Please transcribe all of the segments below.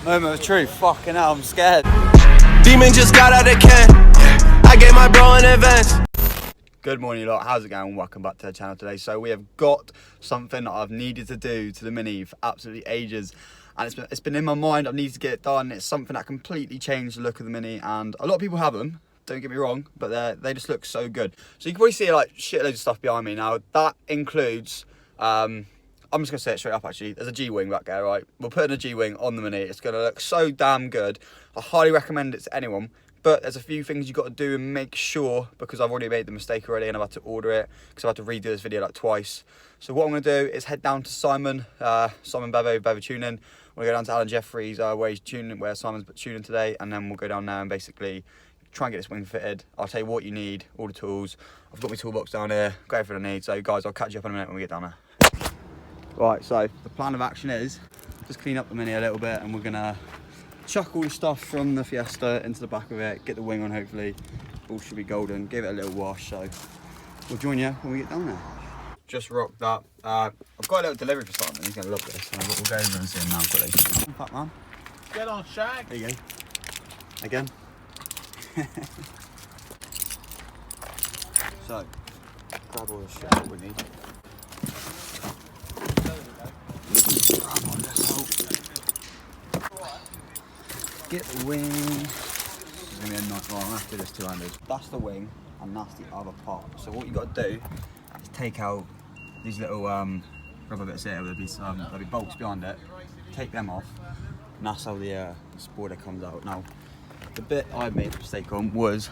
Moment of truth, fucking hell, I'm scared. Demon just got out of can. I gave my bro in advance. Good morning, lot. How's it going? Welcome back to the channel today. So we have got something that I've needed to do to the Mini for absolutely ages, and it's been in my mind. I need to get it done. It's something that completely changed the look of the Mini, and a lot of people have them. Don't get me wrong, but they just look so good. So you can probably see like shitloads of stuff behind me now. That includes, I'm just gonna say it straight up. Actually, there's a G-wing back there, right? We're putting a G-wing on the Mini. It's gonna look so damn good. I highly recommend it to anyone. But there's a few things you got to do and make sure, because I've already made the mistake already and I've had to order it because I've had to redo this video like twice. So what I'm going to do is head down to Simon Bevo Tuning. We'll go down to Alan Jeffries where Simon's tuning today, and then we'll go down there and basically try and get this wing fitted. I'll tell you what you need, all the tools. I've got my toolbox down here, got everything I need. So guys, I'll catch you up in a minute when we get down there. Right, so the plan of action is just clean up the Mini a little bit, and we're going to chuck all the stuff from the Fiesta into the back of it, get the wing on hopefully, all should be golden, give it a little wash, so we'll join you when we get down there. Just rocked that. I've got a little delivery for Simon, he's going to love this, and we'll go over and see him now quickly. Fat man. Get on, Shag. There you go. Again. So, grab all the shit that we need. Grab all this out. Get the wing. It's gonna be a nice one after this two-handed. That's the wing, and that's the other part. So what you got to do is take out these little rubber bits here. There'll be bolts behind it. Take them off, and that's how the spoiler comes out. Now, the bit I made a mistake on was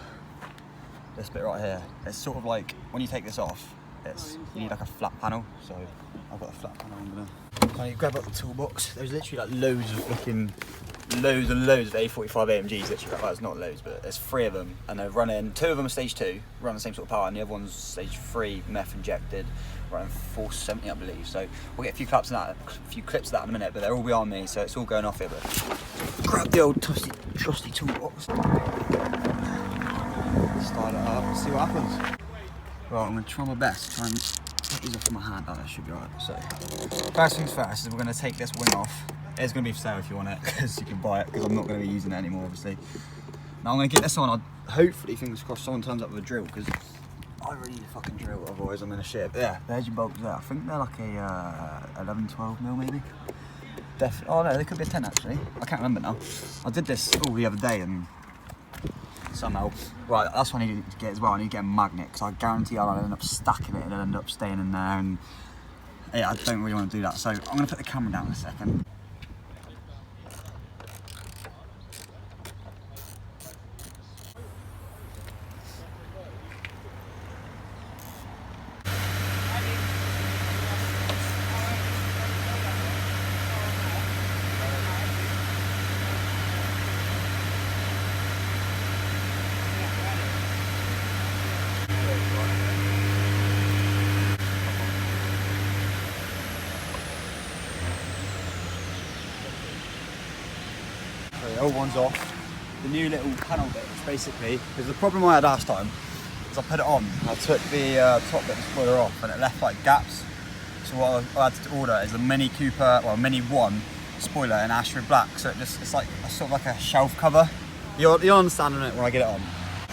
this bit right here. It's sort of like when you take this off, you need like a flat panel. So I've got a flat panel under there. So you grab up the toolbox. There's literally like loads of A45 AMGs, literally. Well, it's not loads, but there's 3 of them, and they're running, 2 of them are stage 2, run the same sort of power, and the other one's stage 3, meth injected, running 470, I believe. So we'll get a few clips of that in a minute, but they're all behind me, so it's all going off here. But grab the old trusty toolbox, start it up, see what happens. Right, I'm going to try my best to try and get these off my hand. Oh, that should be alright. So first things first is we're going to take this wing off. It's going to be for sale if you want it, because you can buy it, because I'm not going to be using it anymore, obviously. Now I'm going to get this on. I'll hopefully, fingers crossed, someone turns up with a drill, because I really need a fucking drill, otherwise I'm in a shit. But yeah, there's your bolts there. I think they're like a 11, 12 mil maybe. Definitely. Oh no, they could be a 10 actually. I can't remember now. I did this all the other day and somehow. Right, that's what I need to get as well. I need to get a magnet, because I guarantee I'll end up stacking it and it'll end up staying in there. And yeah, I don't really want to do that. So I'm going to put the camera down in a second. The old one's off. The new little panel bit, which basically, because the problem I had last time is I put it on, I took the top bit of the spoiler off, and it left like gaps. So what I had to order is a Mini Cooper, well, Mini 1 spoiler in Ashford Black. So it's like sort of like a shelf cover. You'll understand in it when I get it on.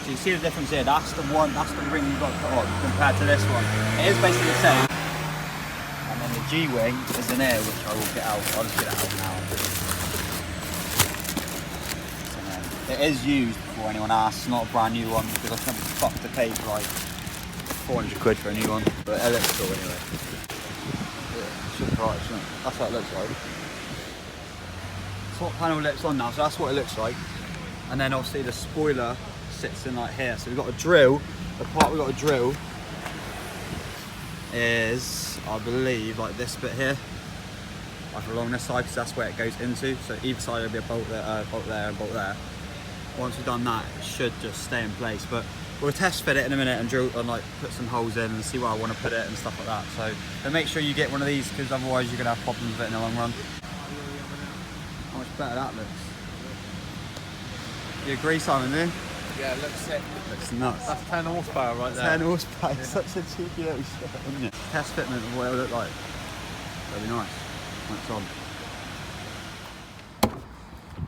So you see the difference here. That's the ring you've got to put on compared to this one. It is basically the same. And then the G-wing is in here, which I will get out. I'll just get it out now. It is used before anyone asks, it's not a brand new one, because I can't be fucked to pay for like 400 quid for a new one, but it looks cool anyway. Yeah, it should be right, shouldn't it? That's what it looks like. Top panel looks on now, so that's what it looks like. And then obviously the spoiler sits in like here, so we've got a drill. The part we've got to drill is, I believe, like this bit here. Like along this side, because that's where it goes into. So either side there'll be a bolt there, and bolt there. Once we've done that, it should just stay in place. But we'll test fit it in a minute and drill and like put some holes in and see where I want to put it and stuff like that. So but make sure you get one of these, because otherwise you're gonna have problems with it in the long run. How much better that looks. You agree, Simon, do you? Yeah, it looks sick. Looks nuts. That's 10 horsepower right there. 10 horsepower, such a cheeky little shit, isn't it? Test fitment of what it'll look like. That'll be nice when it's on.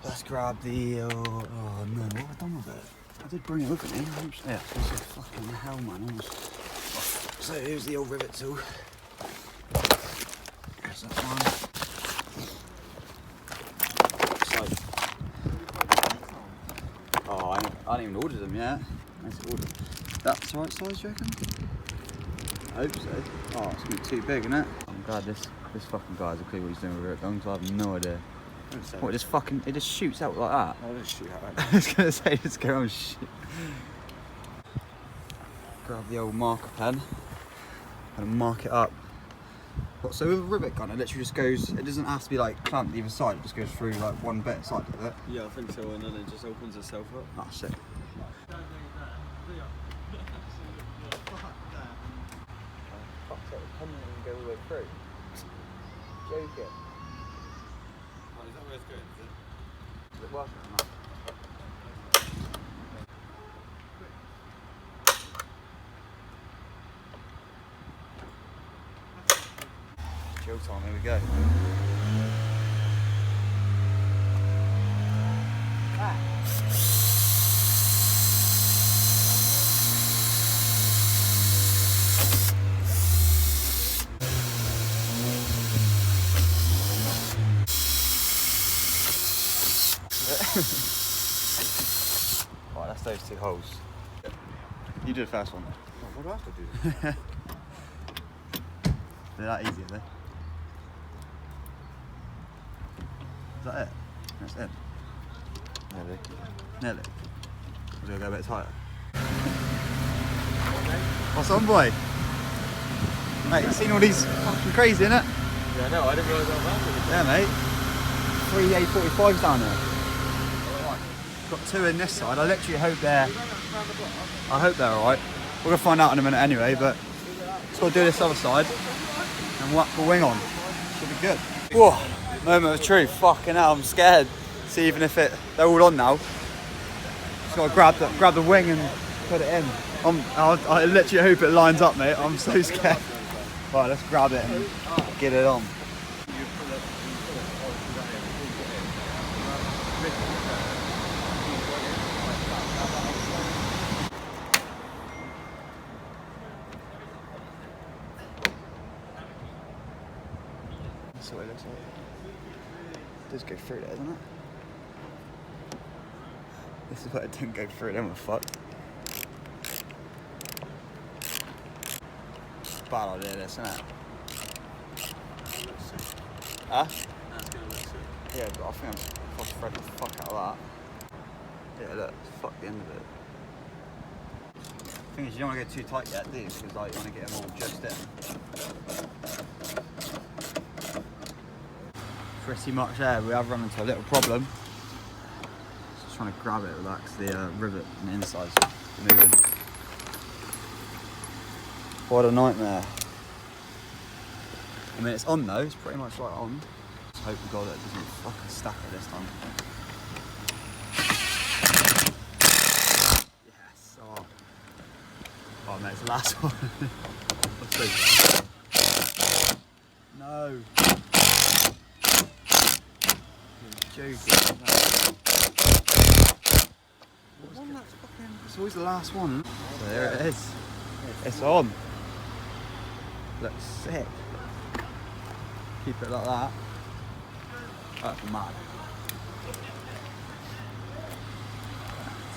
Let's grab the. Oh no, what have I done with it? I did bring it with me. Yeah, this is fucking hell, man. So here's the old rivet tool. There's that one. Oh, I haven't even ordered them yet. Let's order. That's the right size, you reckon? I hope so. Oh, it's gonna be too big, isn't it? I'm glad this fucking guy has a clue what he's doing with rivet guns. I have no idea. What, it just shoots out like that? I'll just shoot out. I was gonna say, just go on shit. Grab the old marker pen and mark it up. So with a rivet gun, it literally just goes, it doesn't have to be like clamped either side, it just goes through like one bit side of it. Yeah, I think so, and then it just opens itself up. Oh, sick. Fuck's sake, the pen didn't even go all the way through. Joking. Oh, is that where it's going, is it? Is it working or not? Drill time, here we go. Right, that's those 2 holes. You do the first one. Oh, what do I have to do? They're that easy, are they? Is that it? That's it. Nearly. Nearly. We're gonna go a bit tighter. What's on, boy? Mate, you seen all these fucking crazy, innit? Yeah, no, I didn't realise how bad it was. Yeah, mate. 3 A45s down there. Right. Got 2 in this side. I literally hope they're alright. We're gonna find out in a minute anyway, but just gotta do this other side and whack the wing on. Should be good. Whoa, moment of truth. Fucking hell, I'm scared. See, even if they're all on now. Just gotta grab the wing and put it in. I literally hope it lines up, mate. I'm so scared. Right, let's grab it and get it on. That's what it looks like. It does go through there, doesn't it? This is what it didn't go through, then we're fucked. Bad idea, this, isn't it? Huh? That's going to look sick. Yeah, but I think I'm thread the fuck out of that. Yeah, look, fuck the end of it. The thing is, you don't want to go too tight yet, do you? Because like, you want to get them all just in. Pretty much there, we have run into a little problem. Just trying to grab it with that because the rivet on the inside's moving. What a nightmare. I mean, it's on though, it's pretty much like on. Just hope to God that it doesn't fucking stack it this time. Yes, oh mate, it's the last one. Let's see. No. You're joking. It's always the last one. So there it is. It's on. Looks sick. Keep it like that. That's mad.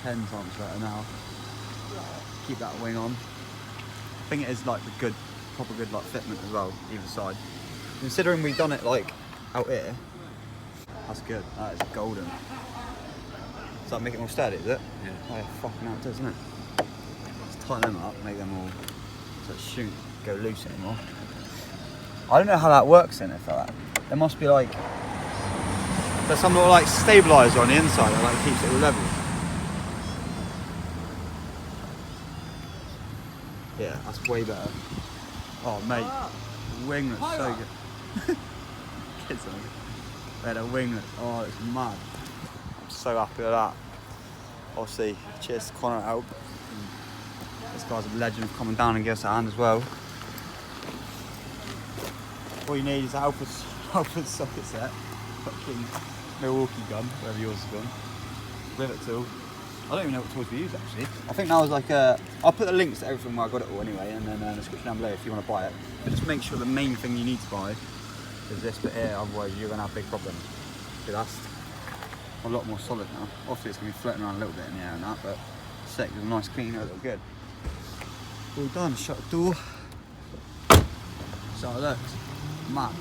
10 times better now. Keep that wing on. I think it is like the proper good like fitment as well, either side. Considering we've done it like out here, that's good. That is golden. Does that make it more sturdy, is it? Yeah. Oh yeah, fucking hell it does, doesn't it? Let's tighten them up, make them all so it shouldn't go loose anymore. I don't know how that works in it for that. There must be like there's some little like stabiliser on the inside that like keeps it all level. Yeah, that's way better. Oh mate, the wing looks so good. Kids on it. Yeah, the wing looks, oh it's mad. I'm so happy with that. Obviously, cheers to Connor out. This guy's a legend of coming down and give us a hand as well. All you need is a Halford socket set. Fucking Milwaukee gun, wherever yours has gone. Rivet tool. I don't even know what tools we use actually. I think that was like I'll put the links to everything where I got it all anyway, and then in the description down below if you want to buy it. But just make sure the main thing you need to buy is this bit here, otherwise you're going to have big problems. See, that's a lot more solid now. Obviously it's going to be floating around a little bit in the air and that, but sick, with a nice cleaner, it'll look good. All done, shut the door. So it looks. Man.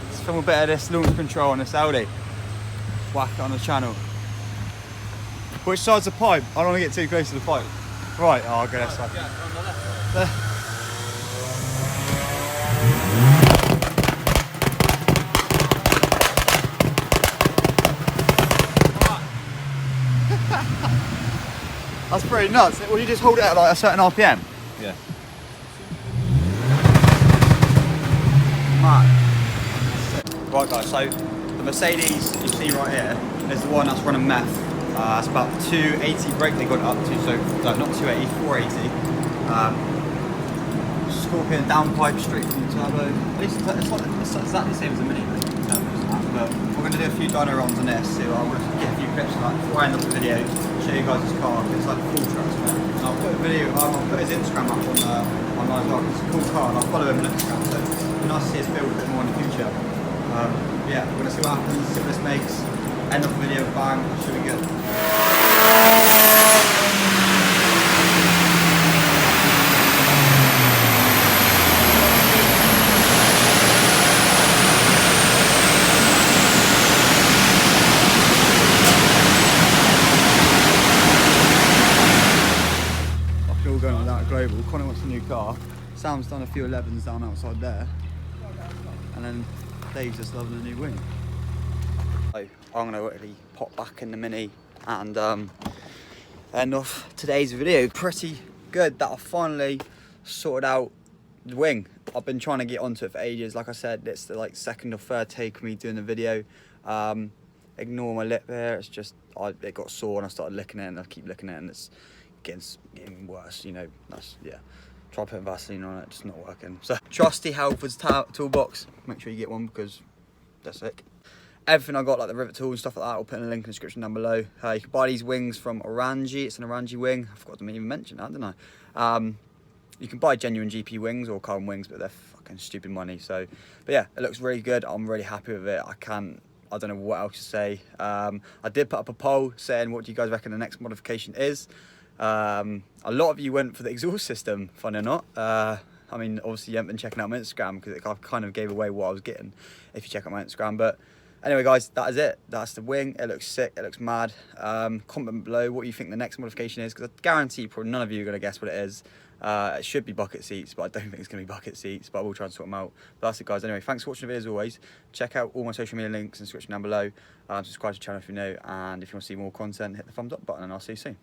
Let's film a bit of this launch control on this Audi. Whack it on the channel. Which side's the pipe? I don't want to get too close to the pipe. Right, oh, I'll go that side. Yeah, on the left. That's pretty nuts. Will you just hold it at like a certain RPM? Yeah. Man. Right guys, so the Mercedes you see right here is the one that's running meth. It's about 280 brake they got it up to, so no, not 280, 480. Scorpion downpipe straight from the turbo. At least it's exactly the same as the Mini, really, in terms of that. But we're going to do a few dyno runs on this, so I want to get a few clips like before I end up the video, show you guys this car. It's like full transfer. And I'll put a video, I'll put his Instagram up on my vlog. It's a cool car, and I'll follow him on Instagram, so it'd be nice to see us build a bit more in the future. Yeah, we're going to see what happens, see what this makes. End of the video, bang, that should be good. All going without global. Connor wants a new car. Sam's done a few 11s down outside there. And then Dave's just loving a new wing. So I'm going to really pop back in the Mini and end off today's video. Pretty good that I finally sorted out the wing. I've been trying to get onto it for ages. Like I said, it's the like second or third take of me doing the video. Ignore my lip there. It's just it got sore and I started licking it, and I keep licking it, and it's getting worse. You know, that's yeah. Try putting Vaseline on it, just not working. So trusty Halford's toolbox. Make sure you get one because they're sick. Everything I got, like the rivet tool and stuff like that, I'll put in a link in the description down below. You can buy these wings from Orangi. It's an Orangi wing. I forgot to even mention that, didn't I? You can buy genuine GP wings or carbon wings, but they're fucking stupid money. So, but yeah, it looks really good. I'm really happy with it. I don't know what else to say. I did put up a poll saying, what do you guys reckon the next modification is? A lot of you went for the exhaust system, funny or not. I mean, obviously you haven't been checking out my Instagram because I kind of gave away what I was getting if you check out my Instagram. But anyway, guys, that is it. That's the wing. It looks sick. It looks mad. Comment below what you think the next modification is, because I guarantee probably none of you are going to guess what it is. It should be bucket seats, but I don't think it's going to be bucket seats, but I will try and sort them out. But that's it, guys. Anyway, thanks for watching the video as always. Check out all my social media links in the description down below. Subscribe to the channel if you're new, and if you want to see more content, hit the thumbs up button, and I'll see you soon.